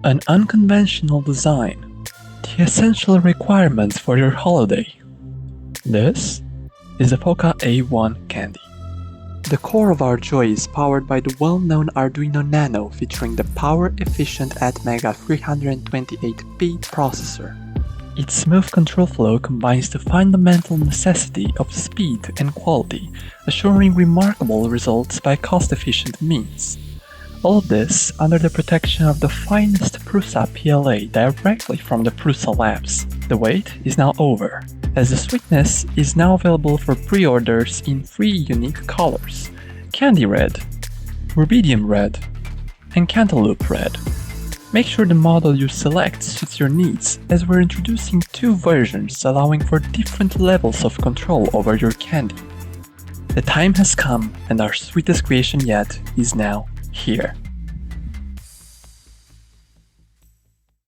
An unconventional design, the essential requirements for your holiday. This is the Foca A1-CANDY. The core of our joy is powered by the well-known Arduino Nano featuring the power-efficient Atmega 328P processor. Its smooth control flow combines the fundamental necessity of speed and quality, assuring remarkable results by cost-efficient means. All of this under the protection of the finest Prusa PLA directly from the Prusa Labs. The wait is now over, as the Sweetest is now available for pre-orders in 3 unique colors: Candy Red, Rubidium Red, and Cantaloupe Red. Make sure the model you select suits your needs, as we're introducing 2 versions allowing for different levels of control over your candy. The time has come, and our sweetest creation yet is now here.